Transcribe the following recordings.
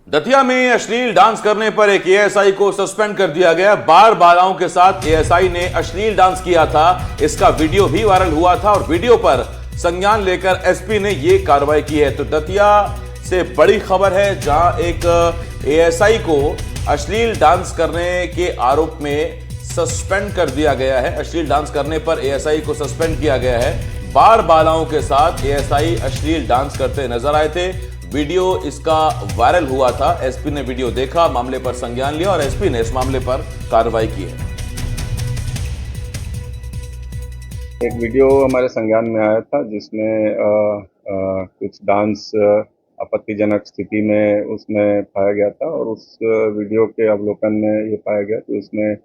दतिया में अश्लील डांस करने पर एक एएसआई को सस्पेंड कर दिया गया। बार बालाओं के साथ एएसआई ने अश्लील डांस किया था। इसका वीडियो भी वायरल हुआ था और वीडियो पर संज्ञान लेकर एसपी ने यह कार्रवाई की है। तो दतिया से बड़ी खबर है, जहां एक एएसआई को अश्लील डांस करने के आरोप में सस्पेंड कर दिया गया है। अश्लील डांस करने पर एएसआई को सस्पेंड किया गया है। बार बालाओं के साथ एएसआई अश्लील डांस करते नजर आए थे। वीडियो इसका वायरल हुआ था। एसपी ने वीडियो देखा, मामले पर संज्ञान लिया और एसपी ने इस मामले पर कार्रवाई की है। एक वीडियो हमारे संज्ञान में आया था जिसमें कुछ डांस आपत्तिजनक स्थिति में उसमें पाया गया था और उस वीडियो के अवलोकन में ये पाया गया कि उसमें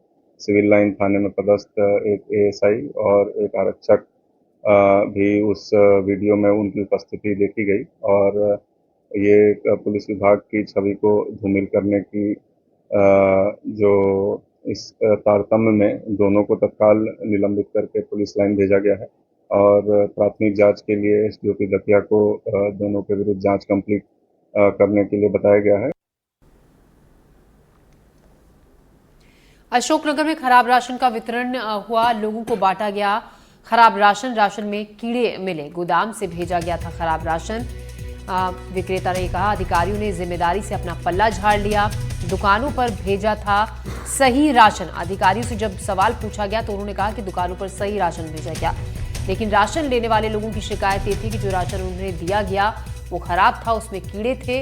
सिविल लाइन थाने में पदस्थ एक एएसआई और एक आरक्षक भी उस वीडियो में उनकी उपस्थिति देखी गई और ये पुलिस विभाग की छवि को धूमिल करने की जो इस तारतम्य में दोनों को तत्काल निलंबित करके पुलिस लाइन भेजा गया है और प्राथमिक जांच के लिए एसडीओपी दतिया को दोनों के विरुद्ध जांच कंप्लीट करने के लिए बताया गया है। अशोकनगर में खराब राशन का वितरण हुआ, लोगों को बांटा गया खराब राशन में कीड़े मिले, गोदाम से भेजा गया था खराब राशन। विक्रेता ने कहा अधिकारियों ने जिम्मेदारी से अपना पल्ला झाड़ लिया, दुकानों पर भेजा था सही राशन। अधिकारियों से जब सवाल पूछा गया तो उन्होंने कहा कि दुकानों पर सही राशन भेजा गया, लेकिन राशन लेने वाले लोगों की शिकायत ये थी कि जो राशन उन्हें दिया गया वो खराब था, उसमें कीड़े थे,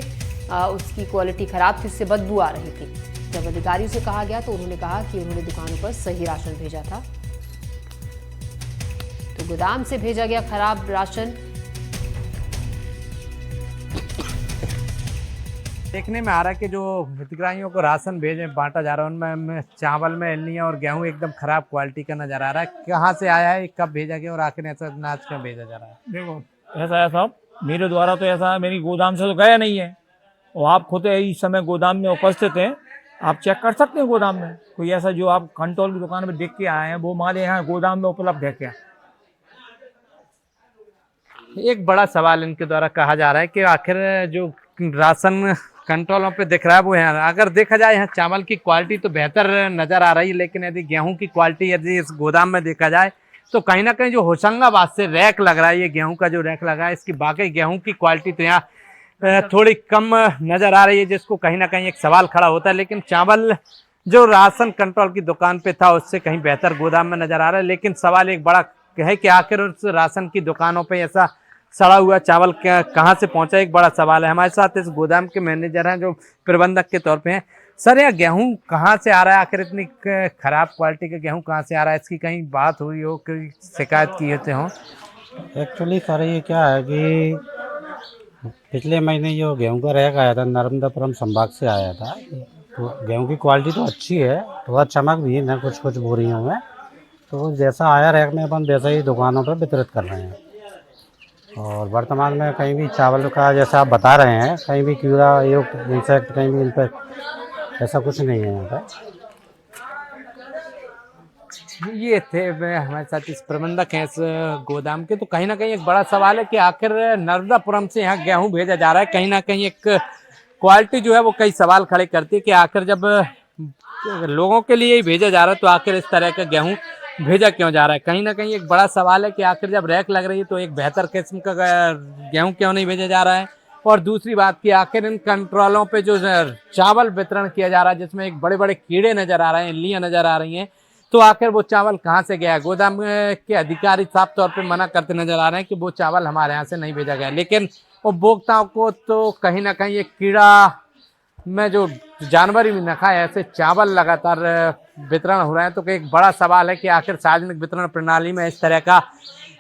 उसकी क्वालिटी खराब थी, उससे बदबू आ रही थी। जब अधिकारियों से कहा गया तो उन्होंने कहा कि उन्होंने दुकानों पर सही राशन भेजा था। तो गोदाम से भेजा गया खराब राशन। देखने में आ रहा है कि जो हितग्राहियों को राशन भेजे बांटा जा रहा है उनमें चावल में एलनिया और गेहूं एकदम खराब क्वालिटी का नजर आ रहा है। कहाँ से आया है, कब भेजा गया और आखिर ऐसा अनाज क्यों भेजा जा रहा है? देखो ऐसा है साहब, मेरे द्वारा तो ऐसा मेरी गोदाम से तो गया नहीं है और आप खुद इस समय गोदाम में उपस्थित हैं, आप चेक कर सकते हैं गोदाम में कोई ऐसा जो आप कंट्रोल की दुकान में देख के आए हैं वो हमारे यहाँ गोदाम में उपलब्ध है क्या? एक बड़ा सवाल इनके द्वारा कहा जा रहा है कि आखिर जो राशन कंट्रोलों पे दिख रहा है वो है, अगर देखा जाए यहाँ चावल की क्वालिटी तो बेहतर नजर आ रही है, लेकिन यदि गेहूं की क्वालिटी यदि इस गोदाम में देखा जाए तो कहीं ना कहीं जो होशंगाबाद से रैक लग रहा है, ये गेहूं का जो रैक लगा है इसकी वाकई गेहूं की क्वालिटी तो यहाँ थोड़ी कम नजर आ रही है, जिसको कहीं ना कहीं एक सवाल खड़ा होता है। लेकिन चावल जो राशन कंट्रोल की दुकान पे था उससे कहीं बेहतर गोदाम में नजर आ रहा है। लेकिन सवाल एक बड़ा है कि आखिर उस राशन की दुकानों पे ऐसा सड़ा हुआ चावल कहाँ से पहुंचा, एक बड़ा सवाल है। हमारे साथ इस गोदाम के मैनेजर हैं जो प्रबंधक के तौर पे हैं। सर, यह गेहूं कहाँ से आ रहा है, आखिर इतनी खराब क्वालिटी का गेहूं कहाँ से आ रहा है, इसकी कहीं बात हुई हो, कोई शिकायत किए थे हो? एक्चुअली सर ये क्या है कि पिछले महीने जो गेहूं का रैक आया था नर्मदापुरम संभाग से आया था, तो गेहूं की क्वालिटी तो अच्छी है, थोड़ा चमक भी है ना कुछ बोरियों में, तो जैसा आया रैक में अपन वैसा ही दुकानों पर वितरित कर रहे हैं। और वर्तमान में कहीं भी चावल का जैसा आप बता रहे हैं कहीं भी कीड़ा युक्त इंसेक्ट कहीं भी इनफेक्ट ऐसा कुछ नहीं है यहाँ पर। ये थे हमारे साथ इस प्रबंधक हैं इस गोदाम के। तो कहीं ना कहीं एक बड़ा सवाल है कि आखिर नर्मदापुरम से यहाँ गेहूं भेजा जा रहा है, कहीं ना कहीं एक क्वालिटी जो है वो कई सवाल खड़े करती है कि आखिर जब लोगों के लिए ही भेजा जा रहा है तो आखिर इस तरह का गेहूं भेजा क्यों जा रहा है। कहीं ना कहीं एक बड़ा सवाल है कि आखिर जब रैक लग रही है तो एक बेहतर किस्म का गेहूं क्यों नहीं भेजा जा रहा है। और दूसरी बात कि आखिर इन कंट्रोलों पे जो चावल वितरण किया जा रहा है जिसमें एक बड़े बड़े कीड़े नजर आ रहे हैं, इल्लियां नजर आ रही हैं, तो आखिर वो चावल कहाँ से गया है? गोदाम के अधिकारी साफ तौर पे मना करते नजर आ रहे हैं कि वो चावल हमारे यहाँ से नहीं भेजा गया, लेकिन उपभोक्ताओं को तो कहीं ना कहीं एक कीड़ा में जो जानवर ही न खाए ऐसे चावल लगातार वितरण हो रहे हैं। तो एक बड़ा सवाल है कि आखिर सार्वजनिक वितरण प्रणाली में इस तरह का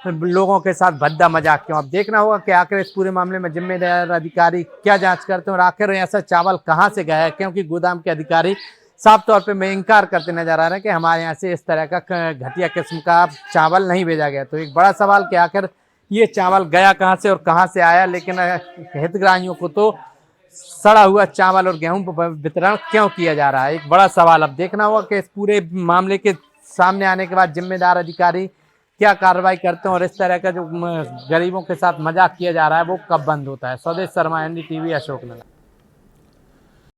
लोगों के साथ भद्दा मजाक क्यों? अब देखना होगा कि आखिर इस पूरे मामले में जिम्मेदार अधिकारी क्या जांच करते हैं और आखिर ऐसा चावल कहां से गया है, क्योंकि गोदाम के अधिकारी साफ तौर पे में इनकार करते नजर आ रहे हैं कि हमारे यहाँ से इस तरह का घटिया किस्म का चावल नहीं भेजा गया। तो एक बड़ा सवाल कि आखिर ये चावल गया कहाँ से और कहाँ से आया, लेकिन हितग्राहियों को तो सड़ा हुआ चावल और गेहूं वितरण क्यों किया जा रहा है, एक बड़ा सवाल। अब देखना होगा कि इस पूरे मामले के सामने आने के बाद जिम्मेदार अधिकारी क्या कार्रवाई करते हैं और इस तरह का जो गरीबों के साथ मजाक किया जा रहा है वो कब बंद होता है। स्वदेश शर्मा, एनडीटीवी, अशोकनगर।